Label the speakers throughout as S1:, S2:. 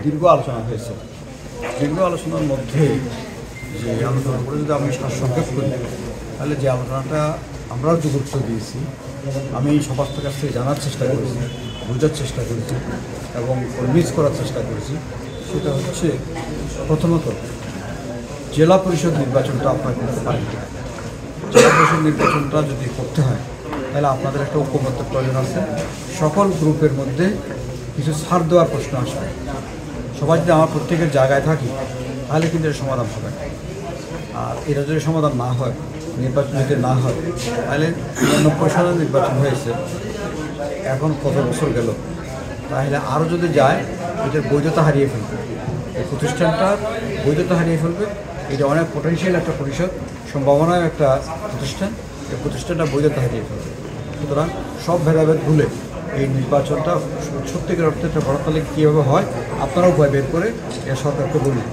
S1: দীর্ঘ আলোচনা হয়েছে। দীর্ঘ আলোচনার মধ্যে যে আলোচনা করে যদি আমি সারসংক্ষেপ করি, তাহলে যে আলোচনাটা আমরাও যে গুরুত্ব দিয়েছি, আমি সবার কাছ থেকে জানার চেষ্টা করেছি, বোঝার চেষ্টা করেছি এবং মিস করার চেষ্টা করেছি, সেটা হচ্ছে প্রথমত জেলা পরিষদ নির্বাচনটা আপনারা করতে পারেন কিনা। জেলা পরিষদ নির্বাচনটা যদি করতে হয় তাহলে আপনাদের একটা ঐক্যমত্যের প্রয়োজন আছে। সকল গ্রুপের মধ্যে কিছু ছাড় দেওয়ার প্রশ্ন আসবে। সবাই যদি আমার প্রত্যেকের জায়গায় থাকি তাহলে কিন্তু এর সমাধান হবে না। আর এটা যদি সমাধান না হয়, নির্বাচন যদি না হয়, তাহলে ৯৯ সালে নির্বাচন হয়েছে, এখন কত বছর গেল, তাহলে আরও যদি যায় এটার বৈধতা হারিয়ে ফেলবে, এই প্রতিষ্ঠানটার বৈধতা হারিয়ে ফেলবে। এটা অনেক পোটেনশিয়াল একটা পরিষদ, সম্ভাবনায় একটা প্রতিষ্ঠান, এই প্রতিষ্ঠানটা বৈধতা হারিয়ে ফেলবে। সুতরাং সব ভেদাভেদ ভুলে এই নির্বাচনটা সত্যিকার অর্থে একটা বড় তালিকা কীভাবে হয় আপনারাও উপায় বের করে এটা সরকারকে বলুন।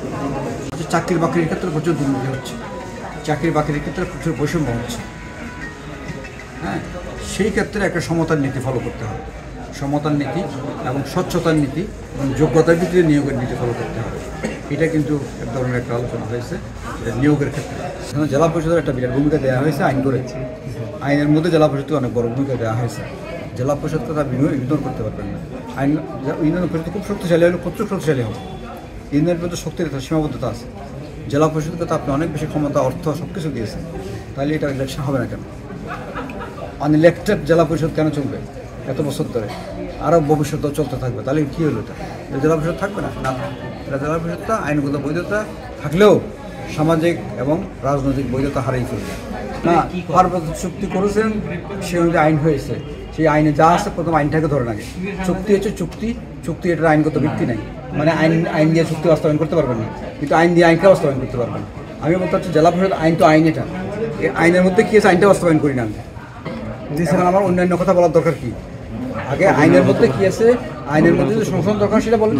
S1: চাকরির বাকরির ক্ষেত্রে প্রচুর দুর্নীতি হচ্ছে, চাকরির বাকরির ক্ষেত্রে প্রচুর বৈষম্য হচ্ছে। হ্যাঁ, সেই ক্ষেত্রে একটা সমতার নীতি ফলো করতে হবে। সমতার নীতি এবং স্বচ্ছতার নীতি এবং যোগ্যতার ভিত্তিতে নিয়োগের নীতি ফলো করতে হবে। এটা কিন্তু এক ধরনের একটা আলোচনা হয়েছে এটা নিয়োগের ক্ষেত্রে। এখানে জেলা পরিষদের একটা বিরাট ভূমিকা দেওয়া হয়েছে আইন করে। আইনের মধ্যে জেলা পরিষদকে অনেক বড় ভূমিকা দেওয়া হয়েছে। জেলা পরিষদকে তার ইগনোর করতে পারবেন না। আইন ইউনিয়ন পরিষদ খুব শক্তিশালী হলে প্রচুর শক্তিশালী হবে। ইউনিয়নের মধ্যে শক্তির একটা সীমাবদ্ধতা আছে। জেলা পরিষদকে তো আপনি অনেক বেশি ক্ষমতা, অর্থ সব কিছু দিয়েছেন, তাহলে এটা ইলেকশন হবে না কেন? আনইলেক্টেড জেলা পরিষদ কেন চলবে এত বছর ধরে? আরও ভবিষ্যতেও চলতে থাকবে, তাহলে কী হলো? এটা জেলা পরিষদ থাকবে না? না, এটা জেলা পরিষদটা আইনগত বৈধতা থাকলেও সামাজিক এবং রাজনৈতিক বৈধতা হারিয়ে ফেলবে না। পার্বত্য চুক্তি করেছেন, সে অনুযায়ী আইন হয়েছে, সেই আইনে যা আছে প্রথম আইনটাকে ধরে লাগে। চুক্তি হচ্ছে চুক্তি, চুক্তি এটার আইনগত ভিত্তি নেই, মানে আইন দিয়ে চুক্তি বাস্তবায়ন করতে পারবেন না, কিন্তু আইন দিয়ে আইনকে বাস্তবায়ন করতে পারবেন। আমি বলতে চাচ্ছি জেলা পরিষদ আইন তো আইন, এটা আইনের মধ্যে কী আছে আইনটা বাস্তবায়ন করি না আমি। সেখানে আমার অন্যান্য কথা বলার দরকার কি? আগে আইনের মধ্যে কী আছে, আইনের মধ্যে যে সংশোধন দরকার সেটা বলেন।